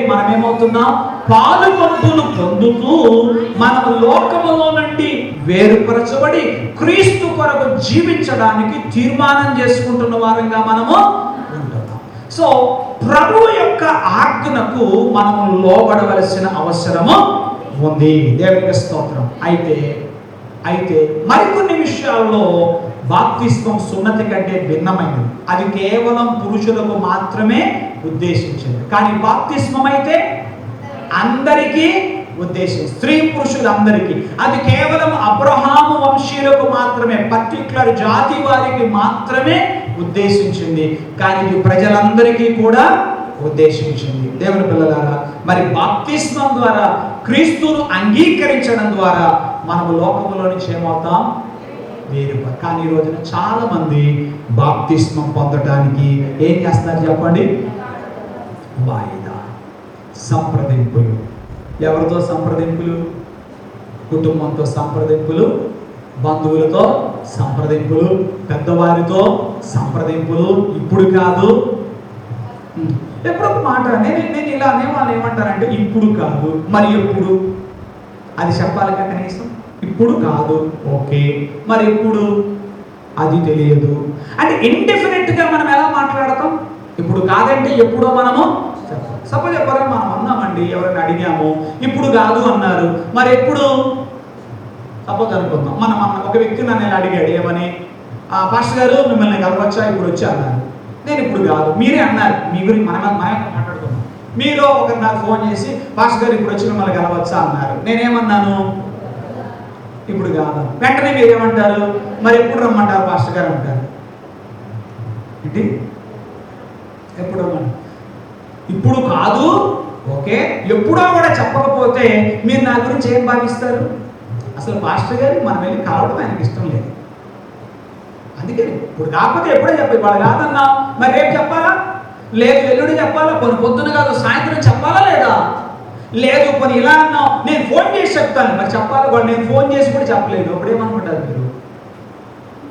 మనం ఏమవుతున్నాం? పాలుపంపులు పొందుతూ మనము లోకములో నుండి వేరుపరచబడి క్రీస్తు కొరకు జీవించడానికి తీర్మానం చేసుకుంటున్న వారంగా మనము ఉంటున్నాం. సో ప్రభువు యొక్క ఆజ్ఞకు మనము లోబడవలసిన అవసరము ఉంది. దేవునికి స్తోత్రం. అయితే మరికొన్ని విషయాల్లో బాప్తిస్మం సున్నతి కంటే భిన్నమైనది. అది కేవలం పురుషులకు మాత్రమే ఉద్దేశించింది. కానీ బాప్తిస్మం అయితే అందరికీ ఉద్దేశించి, స్త్రీ పురుషులందరికీ. అది కేవలం అబ్రహాము వంశీయులకు మాత్రమే, పర్టిక్యులర్ జాతి వారికి మాత్రమే ఉద్దేశించింది. కానీ ఇది ప్రజలందరికీ కూడా ఉద్దేశించింది. దేవుని పిల్లలారా, మరి బాప్తిస్మం ద్వారా క్రీస్తును అంగీకరించడం ద్వారా మనము లోకములో నుంచి ఏమవుతాం? వేరుప. కానీ ఈ రోజున చాలా మంది బాప్తిస్మం పొందడానికి ఏం చేస్తారు చెప్పండి? వాయిదా, సంప్రదింపులు. ఎవరితో సంప్రదింపులు? కుటుంబంతో సంప్రదింపులు, బంధువులతో సంప్రదింపులు, పెద్దవారితో సంప్రదింపులు. ఇప్పుడు కాదు, ఎప్పుడు ఒక మాట నేను ఇలా అనే వాళ్ళు ఏమంటారంటే, ఇప్పుడు కాదు, మరి ఎప్పుడు? అది చెప్పాలి కదా కనీసం. ఇప్పుడు కాదు, ఓకే, మరి ఎప్పుడు? అది తెలియదు. అంటే ఇండెఫినెట్గా మనం ఎలా మాట్లాడతాం? ఇప్పుడు కాదంటే ఎప్పుడో మనము సపోజ్ ఎవరైనా మనం అన్నామండి, ఎవరైనా అడిగాము, ఇప్పుడు కాదు అన్నారు, మరి ఎప్పుడు? సపోజ్ అనుకుందాం, మనం ఒక వ్యక్తి నన్ను అడిగాడు, ఏమని? పాస్టర్ గారు మిమ్మల్ని కలవచ్చా? ఇప్పుడు వచ్చి అన్నారు. నేను ఇప్పుడు కాదు, మీరే అన్నారు. మీ గురించి మనం మాట్లాడుకున్నాం. మీరు ఒకరు నాకు ఫోన్ చేసి, పాస్టర్ గారు ఇప్పుడు వచ్చి మిమ్మల్ని కలవచ్చా అన్నారు. నేనేమన్నాను? ఇప్పుడు కాదు. వెంటనే మీరు ఏమంటారు? మరి ఎప్పుడు రమ్మంటారు పాస్టర్ గారు అంటారు. ఏంటి? ఎప్పుడు రమ్మంటారు? ఇప్పుడు కాదు, ఓకే. ఎప్పుడో కూడా చెప్పకపోతే మీరు నా గురించి ఏం భావిస్తారు? అసలు పాస్టర్ గారు మనం వెళ్ళి కలవడం ఆయనకి ఇష్టం లేదు. అందుకే ఇప్పుడు కాకపోతే ఎప్పుడో చెప్పాలి. వాళ్ళు కాదన్నా మరి రేపు చెప్పాలా? లేదు ఎల్లుండి చెప్పాలా? పొద్దున కాదు సాయంత్రం చెప్పాలా లేదా? లేదు పని ఇలా అన్నావు, నేను ఫోన్ చేసి చెప్తాను, మరి చెప్పాలి. వాళ్ళు నేను ఫోన్ చేసి కూడా చెప్పలేదు. అప్పుడు ఏమనుకుంటారు మీరు?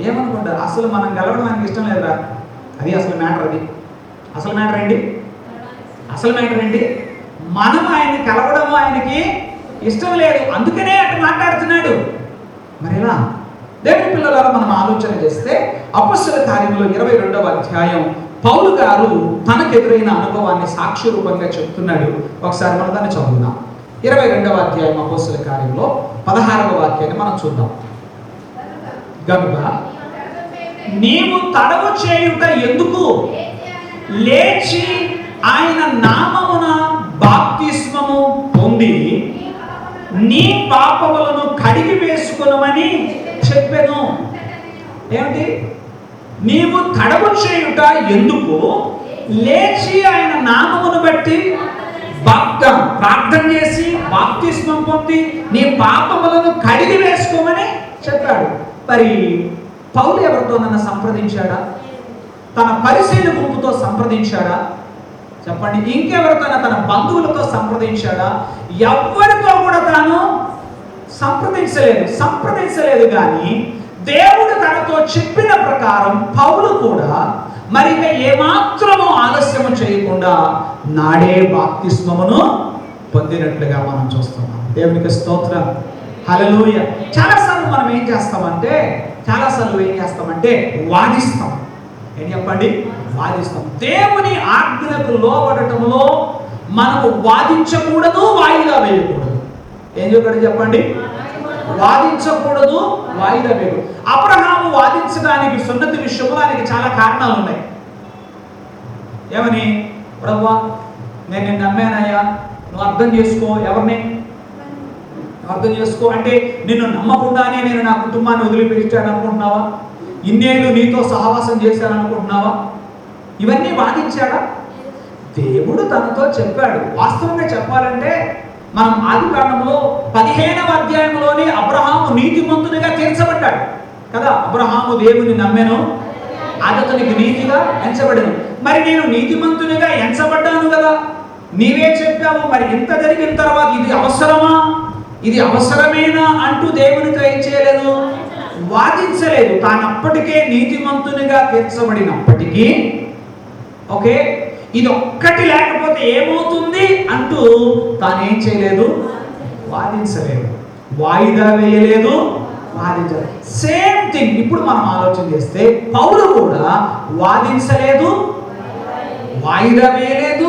ఏమనుకుంటారు? అసలు మనం కలవడం ఆయనకి ఇష్టం లేదా? అది అసలు మ్యాటర్. అది అసలు మ్యాటర్ ఏంటి? అసలు మ్యాటర్ ఏంటి? మనం ఆయన్ని కలవడం ఆయనకి ఇష్టం లేదు, అందుకనే అటు మాట్లాడుతున్నాడు. మరి ఎలా? దేవుని పిల్లలారా, మనం ఆలోచన చేస్తే అపొస్తలుల కార్యములు 22వ అధ్యాయం పౌలు గారు తనకెదురైన అనుభవాన్ని సాక్షి రూపంగా చెప్తున్నాడు. ఒకసారి మనం దాన్ని చదువుదాం. 22వ అధ్యాయం అపోస్తలుల కార్యంలో 16వ వాక్యాన్ని మనం చూద్దాం. గనుక నీవు తడవు చేయుట ఎందుకు? లేచి ఆయన నామమున బాప్తిస్మము పొంది నీ పాపములను కడిగి వేసుకొనమని చెప్పెను. ఏమిటి? నీవు తడవు చేయుట ఎందుకు? లేచి ఆయన నామమును బట్టి ప్రార్థన చేసి బాప్తిస్మం పొంది నీ పాపములను కడిగి వేసుకోమని చెప్పాడు. మరి పౌలు ఎవరితోనన్నా సంప్రదించాడా? తన పరిశీలన గుంపుతో సంప్రదించాడా? చెప్పండి. ఇంకెవరితోనైనా తన బంధువులతో సంప్రదించాడా? ఎవరితో కూడా తాను సంప్రదించలేదు. కానీ దేవుడు తనతో చెప్పిన ప్రకారం పౌలు కూడా మరి ఏమాత్రము ఆలస్యము చేయకుండా నాడే బాప్తిస్మమును పొందినట్లుగా మనం చూస్తున్నాం. దేవునికి స్తోత్రం, హల్లెలూయా. చాలాసార్లు మనం ఏం చేస్తామంటే వాదిస్తాం. ఏం చెప్పండి? వాదిస్తాం. దేవుని ఆజ్ఞలకు లోబడటంలో మనము వాదించకూడదు, వాయిదా వేయకూడదు. ఏం చెప్పాడు చెప్పండి? వాదించకూడదు, వాయిదా వేయకూడదు. అబ్రహాము వాదించడానికి సున్నతి విషయంలో ఆయనకి చాలా కారణాలు ఉన్నాయి. ఏమని? ప్రభువా, నేను నిన్ను నమ్మానయ్యా, నువ్వు అర్థం చేసుకో. ఎవరిని అర్థం చేసుకో అంటే నిన్ను నమ్మకుండానే నేను నా కుటుంబాన్ని వదిలిపెట్టాను అనుకుంటున్నావా? ఇన్నేళ్ళు నీతో సహవాసం చేశాను అనుకుంటున్నావా? ఇవన్నీ వాదించాడా? దేవుడు తనతో చెప్పాడు. వాస్తవంగా చెప్పాలంటే మనం ఆదికాండంలో 15వ అధ్యాయంలోనే అబ్రహాము నీతిమంతునిగా తీర్చబడ్డాడు కదా. అబ్రహాము దేవుని నమ్మెను, అది అతనికి నీతిగా ఎంచబడను. మరి నేను నీతిమంతునిగా ఎంచబడ్డాను కదా, నీవే చెప్పావు. మరి ఇంత జరిగిన తర్వాత ఇది అవసరమా, ఇది అవసరమేనా అంటూ దేవునితో ఏం చేయలేదు? వాదించలేదు. తానప్పటికే నీతిమంతునిగా తీర్చబడినప్పటికీ ఓకే, ఇది ఒక్కటి లేకపోతే ఏమవుతుంది అంటూ తానేం చేయలేదు? వాదించలేదు, వాయిదా వేయలేదు, వాదించలేదు. సేమ్ థింగ్ ఇప్పుడు మనం ఆలోచన చేస్తే పౌలు కూడా వాదించలేదు, వాయిదా వేయలేదు.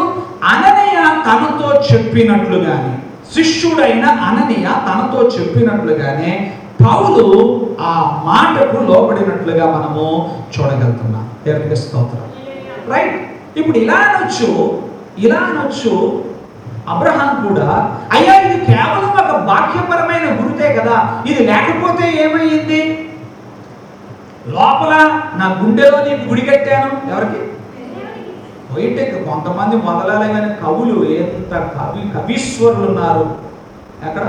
అననీయ తనతో చెప్పినట్లుగానే, శిష్యుడైన అననీయ తనతో చెప్పినట్లుగానే పౌలు ఆ మాటకు లోబడినట్లుగా మనము చూడగలుగుతున్నాం. దేవునికి స్తోత్రం. రైట్. ఇప్పుడు ఇలా అనొచ్చు అబ్రహాం కూడా, అయ్యా ఇది కేవలం ఒక వాక్యపరమైన గురుతే కదా, ఇది లేకపోతే ఏమయ్యింది? లోపల నా గుండెలో నీకు గుడి కట్టాను. ఎవరికి? బయట కొంతమంది మొదలాలే కానీ కవులు, ఎంత కవీశ్వరులు ఉన్నారు ఎక్కడ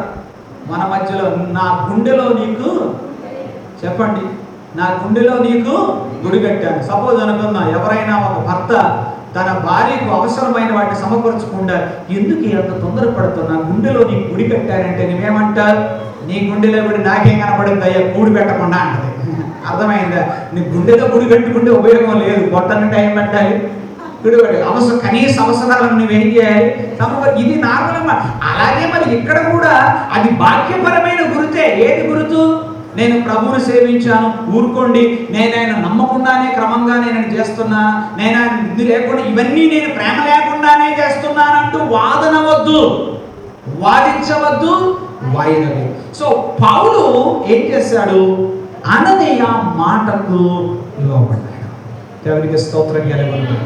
మన మధ్యలో. నా గుండెలో నీకు, చెప్పండి, నా గుండెలో నీకు గుడి కట్టాను. సపోజ్ అనుకుందాం, ఎవరైనా ఒక భర్త తన భార్యకు అవసరమైన వాటిని సమకూర్చకుండా ఎందుకు ఎంత తొందరపడుతున్నా, గుండెలో నీకు గుడి కట్టారంటే నువ్వేమంటావు? నీ గుండెలో గుడి నాకేం కనపడింది అయ్యా, గూడు పెట్టకుండా అంటది. అర్థమైందా? నీ గుండెలో గుడి కట్టుకుంటే ఉపయోగం లేదు. పొట్టన్న టైం పెట్టాలి, కనీస అవసరాలను నువ్వేం చేయాలి? ఇది నార్మల్. అలాగే మరి ఇక్కడ కూడా అది బాహ్యపరమైన గురుతే. ఏది గురుతు? నేను ప్రభువుని సేవించాను, ఊరుకోండి, నేను ఆయన నమ్మకుండానే క్రమంగా నేను చేస్తున్నా, నేను ఆయన ఇది లేకుండా, ఇవన్నీ నేను ప్రేమ లేకుండానే చేస్తున్నానంటూ వాదన వద్దు, వాదించవద్దు, వాయిదవి. సో పౌలు ఏం చేశాడు? అననీయ మాటకు లోబడ్డాడు. దేవునికి స్తోత్రం కలుగును.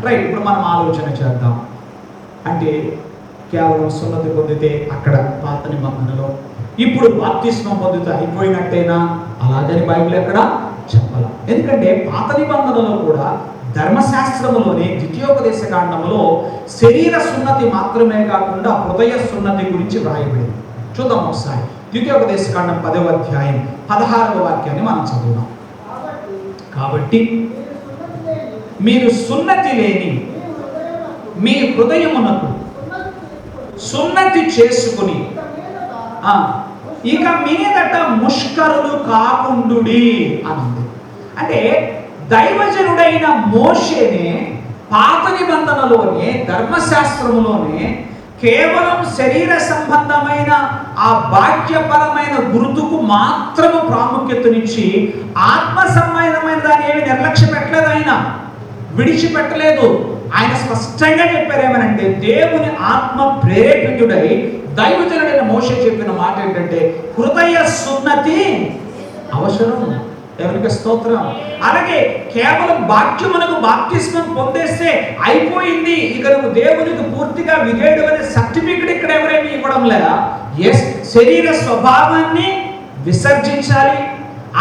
రైట్. ఇప్పుడు మనం ఆలోచన చేద్దాం. అంటే కేవలం సున్నతి పొందితే అక్కడ పాత నిబంధనలో, ఇప్పుడు బాప్తిస్మం పొందితే అయిపోయినట్టేనా? అలాగని బైబిల్ ఎక్కడ చెప్పాల. ఎందుకంటే పాత నిబంధనలో కూడా ధర్మశాస్త్రములోని ద్వితీయోపదేశ కాండంలో శరీర సున్నతి మాత్రమే కాకుండా హృదయ సున్నతి గురించి వ్రాయబడింది. చూద్దాం ఒకసారి. ద్వితీయోపదేశ కాండం 10వ అధ్యాయం 16వ వాక్యాన్ని మనం చదువుదాం. కాబట్టి మీరు సున్నతి లేని మీ హృదయమునకు సున్నతి చేసుకుని ఇక మీదట ముష్కరులు కాకుండుడి అన్నది. అంటే దైవజనుడైన మోషేనే పాత నిబంధనలోనే, ధర్మశాస్త్రములోనే కేవలం శరీర సంబంధమైన ఆ వాక్యపరమైన గుర్తుకు మాత్రము ప్రాముఖ్యతనిచ్చి ఆత్మ సంబంధమైన దాన్ని ఏమి నిర్లక్ష్య పెట్టలేదు ఆయన. విడిచిపెట్టలేదు. ఆయన స్పష్టంగా చెప్పారేమనంటే, దేవుని ఆత్మ ప్రేరేపితుడై దైవజనుడైన మోషే చెప్పిన మాట ఏంటంటే, హృదయ సున్నతి అవసరం. దేవునికి స్తోత్రం. అలాగే కేవలం వాక్యమునకు బాప్తిస్మం పొందేస్తే అయిపోయింది, ఇక నువ్వు దేవునికి పూర్తిగా విధేయుడు అనే సర్టిఫికెట్ ఇక్కడ ఎవరేమి ఇవ్వడం లేదా. ఎస్, శరీర స్వభావాన్ని విసర్జించాలి.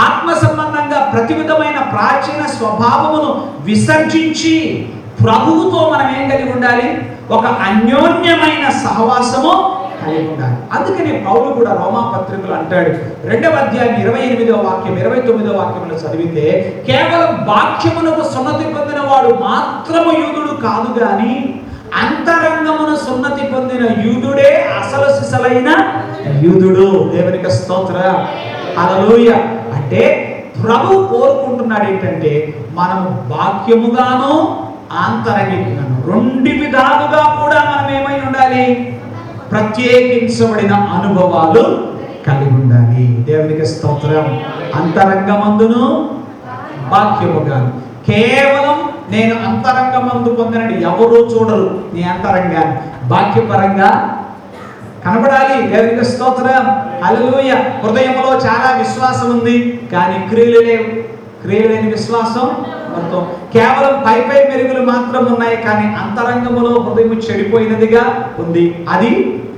ఆత్మ సంబంధంగా ప్రతి విధమైన ప్రాచీన స్వభావమును విసర్జించి ప్రభువుతో మనం ఏం కలిగి ఉండాలి? ఒక అన్యోన్యమైన సహవాసము కలిగి ఉండాలి. అందుకని పౌలు కూడా రోమా పత్రికలు అంటాడు, 2వ అధ్యాయం 28వ వాక్యం 29వ వాక్యంలో చదివితే, కేవలం వాక్యమునకు సున్నతి పొందిన వాడు మాత్రము యూదుడు కాదు గాని అంతరంగమును సున్నతి పొందిన యూదుడే అసలు సిసలైన యూదుడు. దేవునికి స్తోత్రం. హల్లెలూయా. అంటే ప్రభు కోరుకుంటున్నాడు ఏంటంటే, మనము వాక్యముగాను ఆంతరంగికగాను 2 విధాలుగా కూడా మనం ఏమై ఉండాలి? ప్రత్యేకించబడిన అనుభవాలు కలిగి ఉండాలి. దేవునికి స్తోత్రం. అంతరంగమందును వాక్యముగాను. కేవలం నేను అంతరంగమందు పొందినని ఎవరూ చూడరు. నీ అంతరంగాన్ని వాక్యపరంగా కనబడాలి. దేవునికి స్తోత్రం. హల్లెలూయా. హృదయంలో చాలా విశ్వాసం ఉంది కానీ క్రియలు లేవు. క్రియలు లేని విశ్వాసం మొత్తం కేవలం పై మెరుగులు మాత్రం ఉన్నాయి కానీ అంతరంగములో హృదయం చెడిపోయినదిగా ఉంది. అది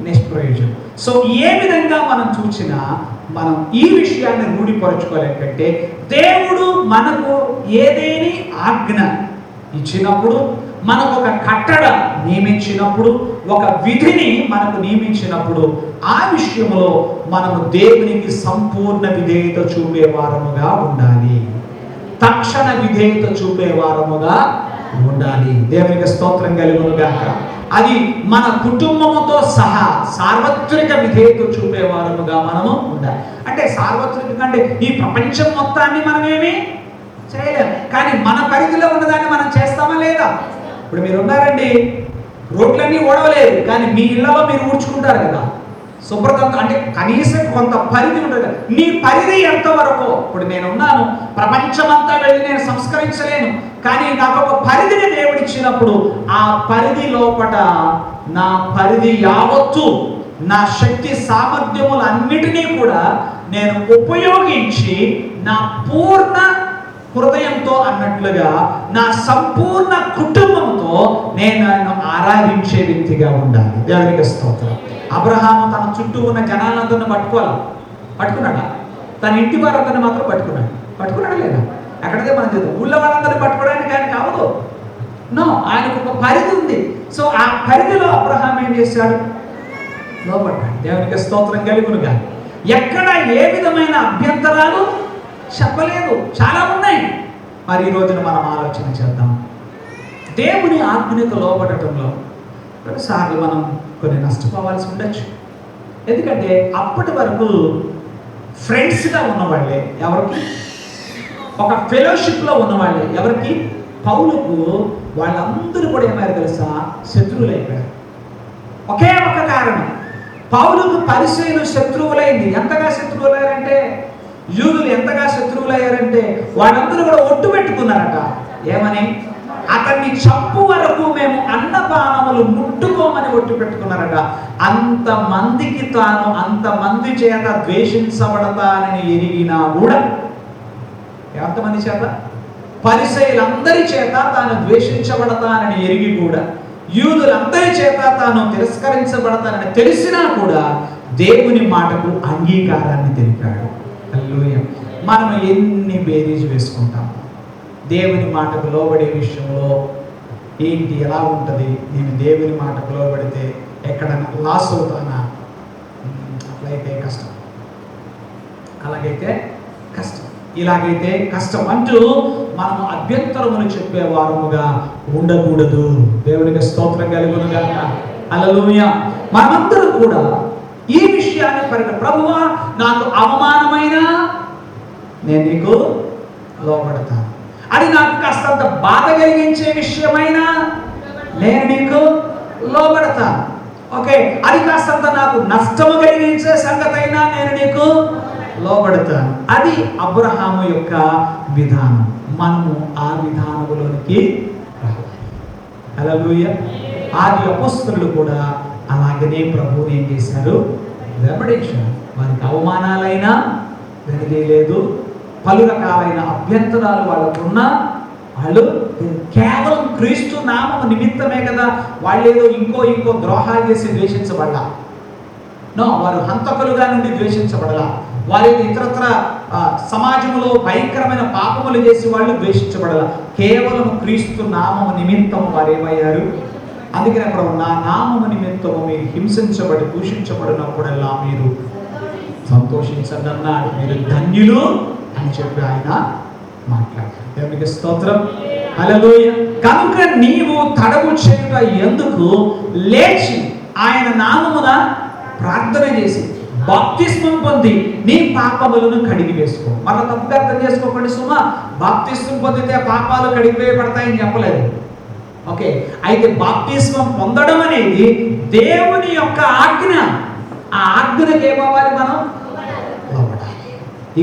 నిష్ప్రయోజనం. సో ఏ విధంగా మనం చూసినా మనం ఈ విషయాన్ని రూఢిపరచుకోలేకంటే, దేవుడు మనకు ఏదేని ఆజ్ఞ ఇచ్చినప్పుడు, మనకు ఒక కట్టడ నియమించినప్పుడు, ఒక విధిని మనకు నియమించినప్పుడు, ఆ విషయంలో మనము దేవునికి సంపూర్ణ విధేయత చూపే వారముగా ఉండాలి. తక్షణ విధేయత చూపే వారముగా ఉండాలి. దేవునికి స్తోత్రం కలుగును గాక. అది మన కుటుంబముతో సహా సార్వత్రిక విధేయత చూపే వారముగా మనము ఉండాలి. అంటే సార్వత్రికంగా అంటే ఈ ప్రపంచం మొత్తాన్ని మనమేమి చేయలేము, కానీ మన పరిధిలో ఉన్నదాన్ని మనం చేస్తామా లేదా? ఇప్పుడు మీరు ఉన్నారండి, రోడ్లన్నీ ఓడవలేదు కానీ మీ ఇళ్లలో మీరు ఊడ్చుకుంటారు కదా. శుభ్రత అంటే కనీసం కొంత పరిధి ఉంటుంది. నీ పరిధి ఎంతవరకు? ఇప్పుడు నేను ఉన్నాను, ప్రపంచమంతా వెళ్ళి నేను సంస్కరించలేను, కానీ నాకు ఒక పరిధిని దేవుడిచ్చినప్పుడు ఆ పరిధి లోపట నా పరిధి యావత్తు, నా శక్తి సామర్థ్యములన్నిటినీ కూడా నేను ఉపయోగించి నా పూర్ణ హృదయంతో అన్నట్లుగా నా సంపూర్ణ కుటుంబంతో నేను ఆయన ఆరాధించే వ్యక్తిగా ఉండాలి. దేవునికి స్తోత్రం. అబ్రహాము తన చుట్టూ ఉన్న జనాలందరిని పట్టుకున్నాడా? తన ఇంటి వారందరిని మాత్రం పట్టుకున్నాడా లేదా? ఎక్కడైతే మనం చేద్దాం ఊళ్ళో వాళ్ళందరినీ పట్టుకోవడానికి ఆయన కావదు. నో, ఆయనకు ఒక పరిధి ఉంది. సో ఆ పరిధిలో అబ్రహాం ఏం చేశాడు? లోపడ్డాడు. దేవునికి స్తోత్రం కలుగునుగా. ఎక్కడ ఏ విధమైన అభ్యంతరాలు చెప్పలేదు. చాలా ఉన్నాయి. మరి ఈ రోజున మనం ఆలోచన చేద్దాం. దేవుని ఆజ్ఞకు లోపడటంలో కొన్నిసార్లు మనం కొన్ని నష్టపోవాల్సి ఉండొచ్చు. ఎందుకంటే అప్పటి వరకు ఫ్రెండ్స్గా ఉన్నవాళ్ళే ఎవరికి, ఒక ఫెలోషిప్లో ఉన్నవాళ్ళే ఎవరికి, పౌలుకు. వాళ్ళందరూ కూడా ఏమైనా తెలుసా? శత్రువులు అయిపోయారు. ఒకే ఒక కారణం, పౌలుకు పరిసయ్యులు శత్రువులైంది. ఎంతగా శత్రువులయ్యారంటే, యూదులు ఎంతగా శత్రువులయ్యారంటే వాళ్ళందరూ కూడా ఒట్టు పెట్టుకున్నారట. ఏమని? అతన్ని చంపు వరకు మేము అన్నపానములు ముట్టుకోమని ఒట్టు పెట్టుకున్నారట. అంతమందికి తాను అంతమంది చేత ద్వేషించబడతానని ఎరిగినా కూడా, ఎంతమంది చేత? పరిసయ్యులందరి చేత తాను ద్వేషించబడతానని ఎరిగి కూడా, యూదులందరి చేత తాను తిరస్కరించబడతానని తెలిసినా కూడా దేవుని మాటకు అంగీకారాన్ని తెలిపాడు. హల్లెలూయా. మనం ఎన్ని బేరీజ్ వేసుకుంటాం దేవుని మాటకు లోబడే విషయంలో. ఏంటి, ఎలా ఉంటుంది? నేను దేవుని మాటకు లోబడితే ఎక్కడైనా లాస్ అవుతానా? అట్లయితే కష్టం, అలాగైతే కష్టం, ఇలాగైతే కష్టం అంటూ మనము అభ్యంతరములు చెప్పే వారముగా ఉండకూడదు. దేవునికి స్తోత్రం కలుగునుగా. హల్లెలూయా. మనమందరూ కూడా ఈ విషయాన్ని ప్రభువా, నాకు అవమానమైనా నేను నీకు లోబడతాను, అది నాకు కాస్తంత బాధ కలిగించే విషయమైనా నేను నీకు లోబడతాను. ఓకే, అది కాస్తంత నాకు నష్టము కలిగించే సంగతి అయినా నేను నీకు లోబడతాను. అది అబ్రహాము యొక్క విధానం. మనము ఆ విధానములోనికి హల్లెలూయా. ఆది అపోస్తలులు కూడా అలాగనే ప్రభువుని ఏం చేశారు? వెంబడించారు. వారికి అవమానాలైనా వెనుదీయలేదు, పలు రకాలైన అభ్యంతరాలు వాళ్ళకున్నా వాళ్ళు కేవలం క్రీస్తు నామము నిమిత్తమే కదా, వాళ్ళేదో ఇంకో ద్రోహాలు చేసి ద్వేషించబడలా. నో, వారు హంతకులుగా నుండి ద్వేషించబడలా. వారి ఇతరత్ర సమాజంలో భయంకరమైన పాపములు చేసి వాళ్ళు ద్వేషించబడలా. కేవలం క్రీస్తు నామము నిమిత్తము వారు ఏమయ్యారు? అందుకనే ప్రభు, నా నామము నిమిత్తము మీరు హింసించబడి దూషించబడినప్పుడల్లా మీరు సంతోషించండి అన్నాడు. మీరు ధన్యులు అని చెప్పి ఆయన మాట్లాడారు. దేవునికి స్తోత్రం. హల్లెలూయా. కనుక నీవు తడవు చేయుట ఎందుకు? లేచి ఆయన నామమున ప్రార్థన చేసి బాప్తిస్మం పొంది నీ పాపములను కడిగి వేసుకో. మళ్ళీ తప్పుగా అర్థం చేసుకోకండి సుమా. బాప్తిస్మం పొందితే పాపాలు కడిగివేయబడతాయని చెప్పలేదు. ఓకే, అయితే బాప్తిస్మం పొందడం అనేది దేవుని యొక్క ఆజ్ఞ. ఆ ఆజ్ఞకి ఏమవ్వాలి? మనం లోబడాలి.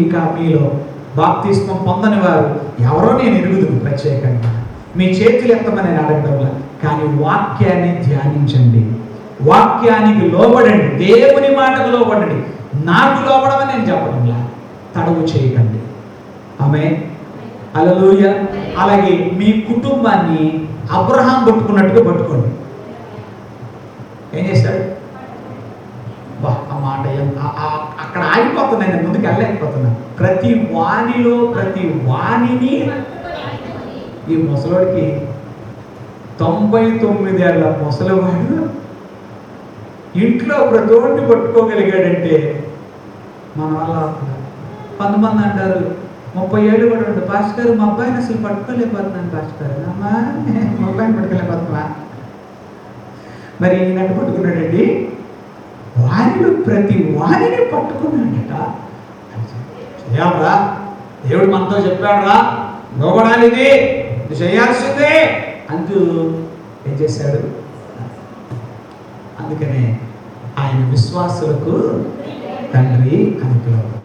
ఇంకా మీలో బాప్తిస్మం పొందని వారు ఎవరో నేను ఎరుగుదును ప్రత్యేకంగా. మీ చేతులు ఎత్తమని నేను అడగడంలా, కానీ వాక్యాన్ని ధ్యానించండి, వాక్యానికి లోబడండి, దేవుని మాటకు లోబడండి. నాకు లోబడమని నేను చెప్పడంలా. తడవు చేయకండి. ఆమేన్. హల్లెలూయా. అలాగే మీ కుటుంబాన్ని అబ్రహాం పట్టుకున్నట్టుగా పట్టుకోండి. ఏం చేశాడు? ఆ మాట అక్కడ ఆగిపోతున్నాయి, నేను ముందుకు వెళ్ళలేకపోతున్నా. ప్రతి వాణిని ఈ ముసలోడికి 99 ఏళ్ళ ముసలివాడు ఇంట్లో ప్రతోడిని పట్టుకోగలిగాడంటే మన వల్ల అవుతుంది. కొంతమంది అంటారు 30 ఏళ్ళు కూడా ఉంటుంది, పాస్టర్ గారు మా అబ్బాయిని అసలు పట్టుకోలేకపోతున్నాను పాస్టర్ గారు. అమ్మా, మా అబ్బాయిని పట్టుకోలేకపోతున్నా. మరి ఈయనట్టు పట్టుకున్నాడండి. ప్రతి వాణిని పట్టుకున్నాడట. చేయాలరా, దేవుడు మనతో చెప్పాడురా, లోబడాలి, ఇది చేయాల్సిందే అంటూ ఏం చేశాడు? అందుకనే ఆయన విశ్వాసులకు తండ్రి అని పిలువబడ్డాడు.